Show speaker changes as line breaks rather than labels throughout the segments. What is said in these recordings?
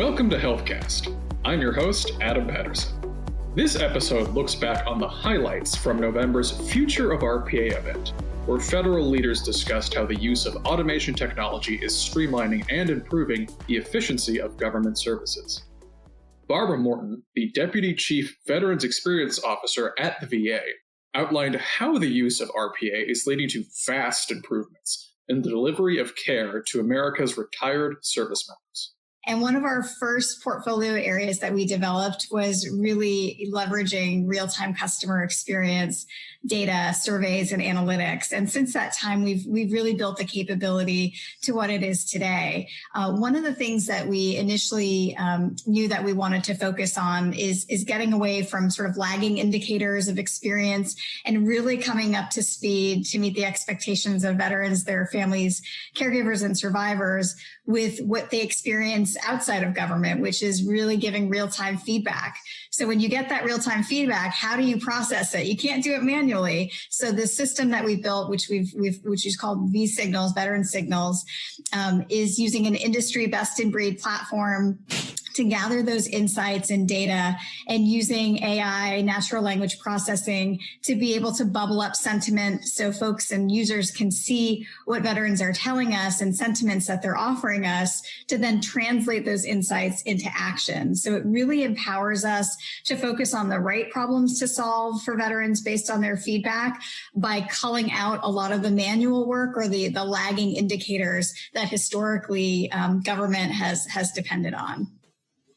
Welcome to HealthCast. I'm your host, Adam Patterson. This episode looks back on the highlights from November's Future of RPA event, where federal leaders discussed how the use of automation technology is streamlining and improving the efficiency of government services. Barbara Morton, the Deputy Chief Veterans Experience Officer at the VA, outlined how the use of RPA is leading to vast improvements in the delivery of care to America's retired service members.
And one of our first portfolio areas that we developed was really leveraging real-time customer experience data, surveys, and analytics. And since that time, we've really built the capability to what it is today. One of the things that we initially knew that we wanted to focus on is getting away from sort of lagging indicators of experience and really coming up to speed to meet the expectations of veterans, their families, caregivers, and survivors with what they experience outside of government, which is really giving real-time feedback. So when you get that real-time feedback, how do you process it? You can't do it manually. So the system that we built, which is called V-Signals, Veteran Signals, is using an industry best-in-breed platform to gather those insights and data and using AI, natural language processing, to be able to bubble up sentiment so folks and users can see what veterans are telling us and sentiments that they're offering us to then translate those insights into action. So it really empowers us to focus on the right problems to solve for veterans based on their feedback by culling out a lot of the manual work or the lagging indicators that historically government has depended on.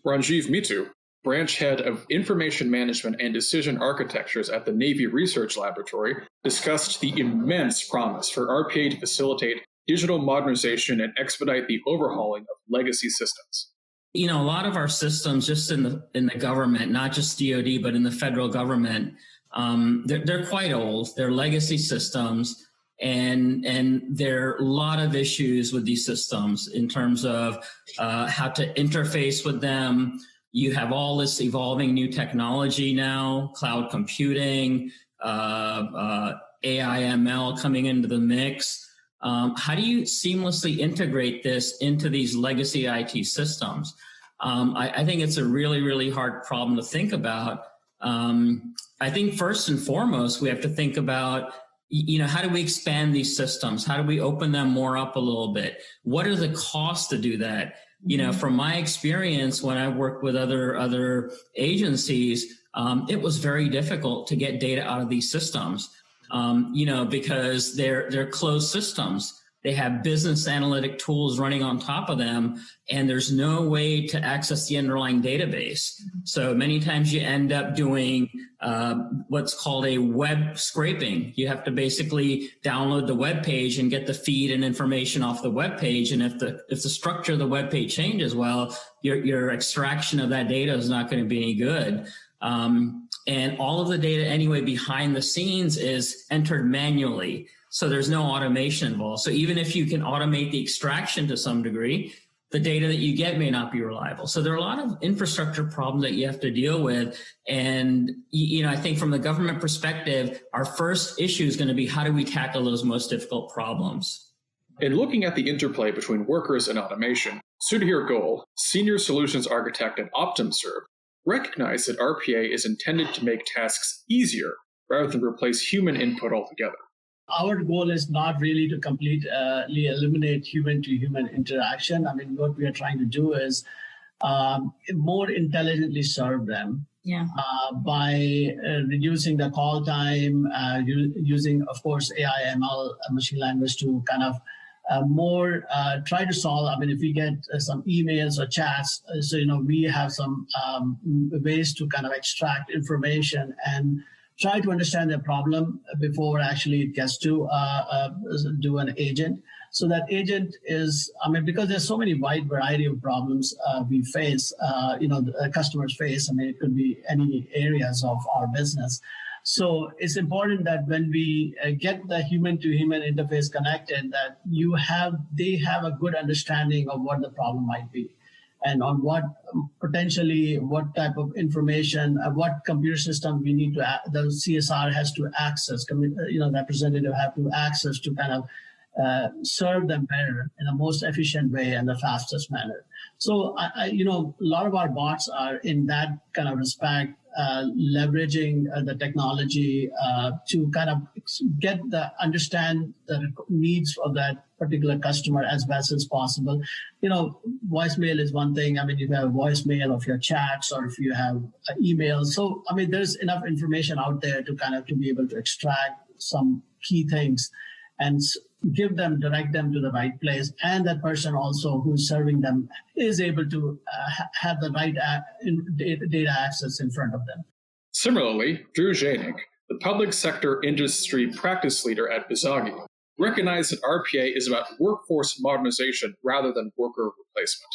Ranjiv Mitu, branch head of Information Management and Decision Architectures at the Navy Research Laboratory, discussed the immense promise for RPA to facilitate digital modernization and expedite the overhauling of legacy systems.
You know, a lot of our systems just in the government, not just DoD, but in the federal government, they're quite old. They're legacy systems. And there are a lot of issues with these systems in terms of how to interface with them. You have all this evolving new technology now, cloud computing, AI, ML coming into the mix. How do you seamlessly integrate this into these legacy IT systems? I think it's a really, really hard problem to think about. I think first and foremost, we have to think about, how do we expand these systems? How do we open them more up a little bit? What are the costs to do that? From my experience, when I worked with other agencies, it was very difficult to get data out of these systems, because they're closed systems. They have business analytic tools running on top of them, and there's no way to access the underlying database. So many times you end up doing what's called a web scraping. You have to basically download the web page and get the feed and information off the web page. And if the structure of the web page changes, well, your extraction of that data is not going to be any good. And all of the data anyway behind the scenes is entered manually. So there's no automation involved. So even if you can automate the extraction to some degree, the data that you get may not be reliable. So there are a lot of infrastructure problems that you have to deal with. And, I think from the government perspective, our first issue is going to be how do we tackle those most difficult problems?
In looking at the interplay between workers and automation, Sudhir Goel, Senior Solutions Architect at OptumServe, recognized that RPA is intended to make tasks easier rather than replace human input altogether.
Our goal is not really to completely eliminate human-to-human interaction. I mean, what we are trying to do is more intelligently serve them by reducing the call time, using, of course, AI, ML, machine language to kind of more try to solve. I mean, if we get some emails or chats, we have some ways to kind of extract information and try to understand the problem before actually it gets to do an agent. So that agent is, because there's so many wide variety of problems we face, the customers face. It could be any areas of our business. So it's important that when we get the human-to-human interface connected, that they have a good understanding of what the problem might be, and on what type of information, what computer system we need to, the CSR has to access, representative have to access to kind of serve them better in the most efficient way and the fastest manner. So, a lot of our bots are in that kind of respect, leveraging the technology to kind of understand the needs of that particular customer as best as possible. Voicemail is one thing. I mean, you have voicemail of your chats, or if you have emails. So, I mean, there's enough information out there to be able to extract some key things and direct them to the right place. And that person also who's serving them is able to have the right data access in front of them.
Similarly, Drew Janik, the public sector industry practice leader at Bizagi, recognized that RPA is about workforce modernization rather than worker replacement.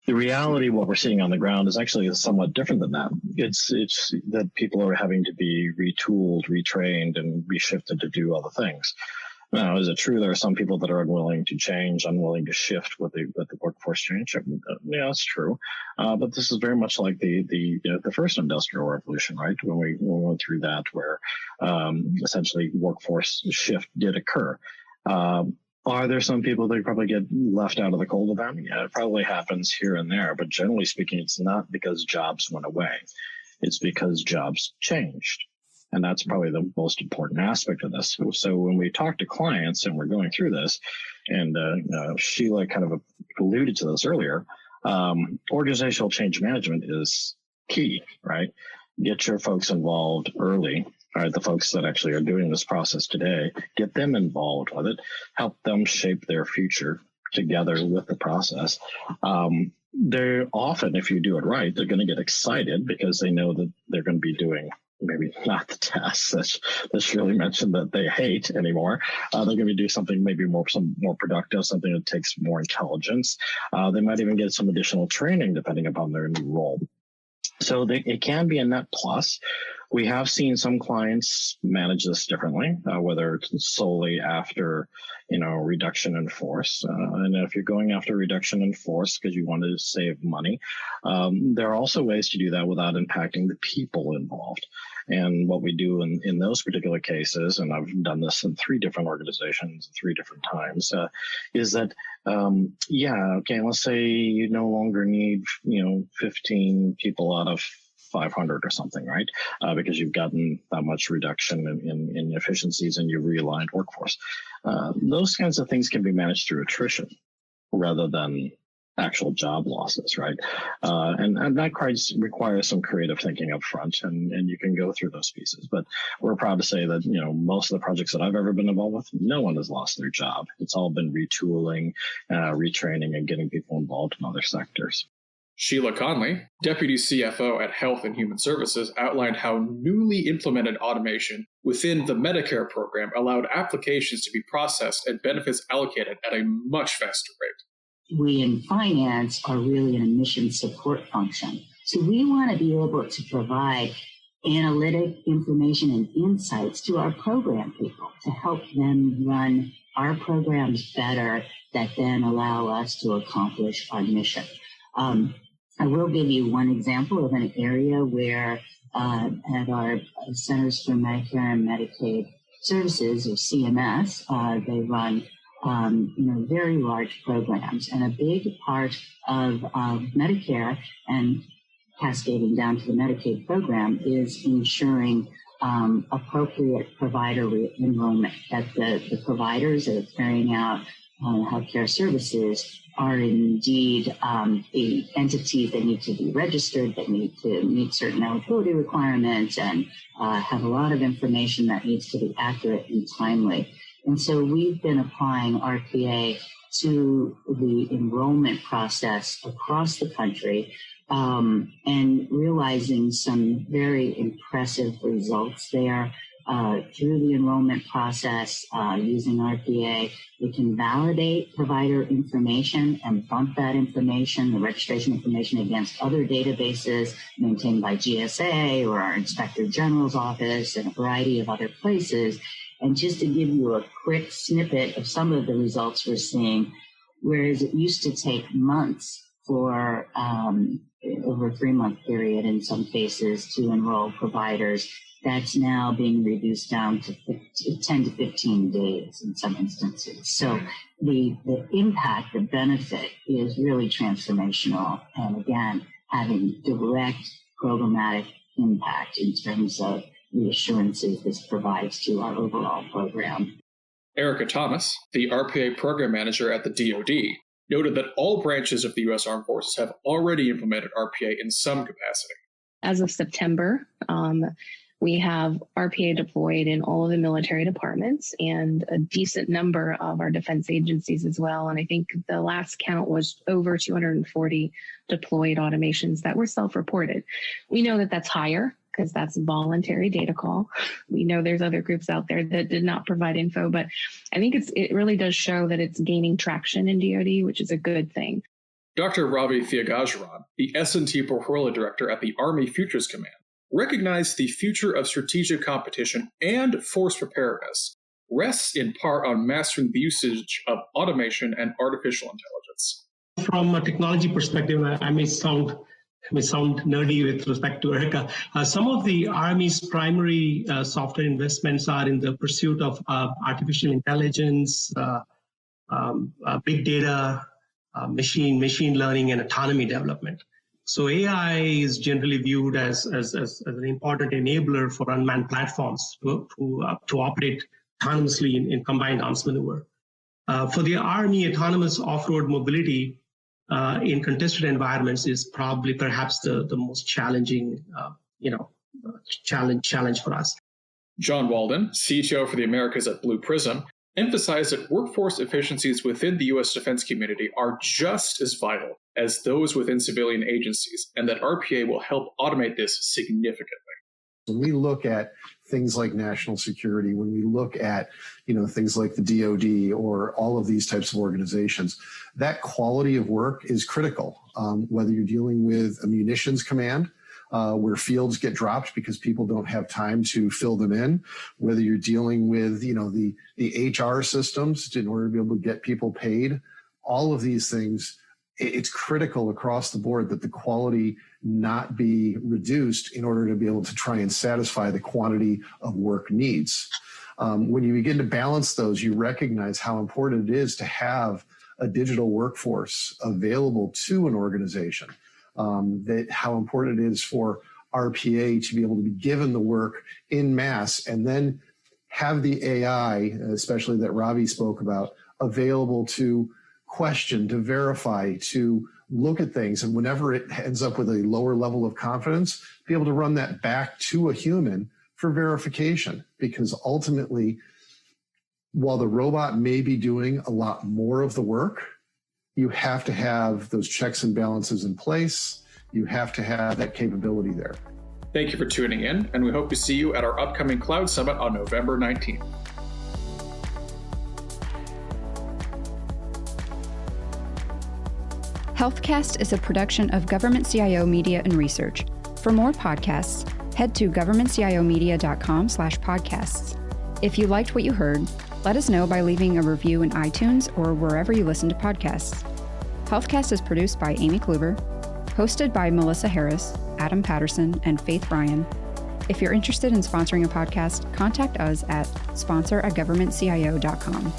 The reality, what we're seeing on the ground, is actually somewhat different than that. It's that people are having to be retooled, retrained, and reshifted to do other things. Now, is it true there are some people that are unwilling to change, unwilling to shift with the workforce change? Yeah, that's true. But this is very much like the first industrial revolution, right? When we went through that, where essentially workforce shift did occur. Are there some people that probably get left out of the cold of that? Yeah, it probably happens here and there, but generally speaking, it's not because jobs went away. It's because jobs changed. And that's probably the most important aspect of this. So when we talk to clients and we're going through this, and Sheila kind of alluded to this earlier, organizational change management is key, right? Get your folks involved early. Right, the folks that actually are doing this process today, get them involved with it, help them shape their future together with the process. They're often, if you do it right, they're going to get excited because they know that they're going to be doing maybe not the tasks that Shirley mentioned that they hate anymore. They're going to be doing something maybe more productive, something that takes more intelligence. They might even get some additional training depending upon their new role. So it can be a net plus. We have seen some clients manage this differently, whether it's solely after, reduction in force. And if you're going after reduction in force because you want to save money, there are also ways to do that without impacting the people involved. And what we do in those particular cases, and I've done this in 3 different organizations, 3 different times, is that, let's say you no longer need, 15 people out of 500 or something, right? Because you've gotten that much reduction in efficiencies and you've realigned workforce. Those kinds of things can be managed through attrition rather than actual job losses, right? And that requires some creative thinking up front, and you can go through those pieces. But we're proud to say that, most of the projects that I've ever been involved with, no one has lost their job. It's all been retooling, retraining, and getting people involved in other sectors.
Sheila Conley, Deputy CFO at Health and Human Services, outlined how newly implemented automation within the Medicare program allowed applications to be processed and benefits allocated at a much faster rate.
We in finance are really an admission support function. So we want to be able to provide analytic information and insights to our program people to help them run our programs better that then allow us to accomplish our mission. I will give you one example of an area where at our Centers for Medicare and Medicaid Services, or CMS, they run very large programs. And a big part of Medicare and cascading down to the Medicaid program is ensuring appropriate provider enrollment, that the providers that are carrying out healthcare services are indeed the entities that need to be registered, that need to meet certain eligibility requirements, and have a lot of information that needs to be accurate and timely. And so we've been applying RPA to the enrollment process across the country and realizing some very impressive results there. Through the enrollment process, using RPA, we can validate provider information and bump that information, the registration information, against other databases maintained by GSA or our Inspector General's office and a variety of other places. And just to give you a quick snippet of some of the results we're seeing, whereas it used to take months for over a 3-month period in some cases to enroll providers. That's now being reduced down to 10 to 15 days in some instances. So the impact, the benefit is really transformational. And again, having direct programmatic impact in terms of the assurances this provides to our overall program.
Erica Thomas, the RPA program manager at the DoD, noted that all branches of the U.S. Armed Forces have already implemented RPA in some capacity.
As of September, we have RPA deployed in all of the military departments and a decent number of our defense agencies as well. And I think the last count was over 240 deployed automations that were self-reported. We know that that's higher because that's voluntary data call. We know there's other groups out there that did not provide info, but I think it really does show that it's gaining traction in DoD, which is a good thing.
Dr. Ravi Thiagarajan, the S&T Portfolio Director at the Army Futures Command, recognized the future of strategic competition and force preparedness rests in part on mastering the usage of automation and artificial intelligence.
From a technology perspective, I may sound nerdy with respect to Erica. Some of the Army's primary software investments are in the pursuit of artificial intelligence, big data, machine learning, and autonomy development. So AI is generally viewed as an important enabler for unmanned platforms to operate autonomously in combined arms maneuver. For the Army, autonomous off-road mobility in contested environments is perhaps the most challenging, challenge for us.
John Walden, CTO for the Americas at Blue Prism, emphasized that workforce efficiencies within the U.S. defense community are just as vital as those within civilian agencies, and that RPA will help automate this significantly.
When we look at things like national security, when we look at things like the DoD or all of these types of organizations, that quality of work is critical. Whether you're dealing with a munitions command, where fields get dropped because people don't have time to fill them in, whether you're dealing with the HR systems in order to be able to get people paid, all of these things, it's critical across the board that the quality not be reduced in order to be able to try and satisfy the quantity of work needs. When you begin to balance those, you recognize how important it is to have a digital workforce available to an organization, that how important it is for RPA to be able to be given the work in mass and then have the AI, especially that Ravi spoke about, available to question, to verify, to look at things. And whenever it ends up with a lower level of confidence, be able to run that back to a human for verification. Because ultimately, while the robot may be doing a lot more of the work, you have to have those checks and balances in place. You have to have that capability there.
Thank you for tuning in, and we hope to see you at our upcoming Cloud Summit on November 19th.
HealthCast is a production of Government CIO Media and Research. For more podcasts, head to governmentcio media.com/podcasts. If you liked what you heard, let us know by leaving a review in iTunes or wherever you listen to podcasts. HealthCast is produced by Amy Kluber, hosted by Melissa Harris, Adam Patterson, and Faith Ryan. If you're interested in sponsoring a podcast, contact us at sponsor@governmentcio.com.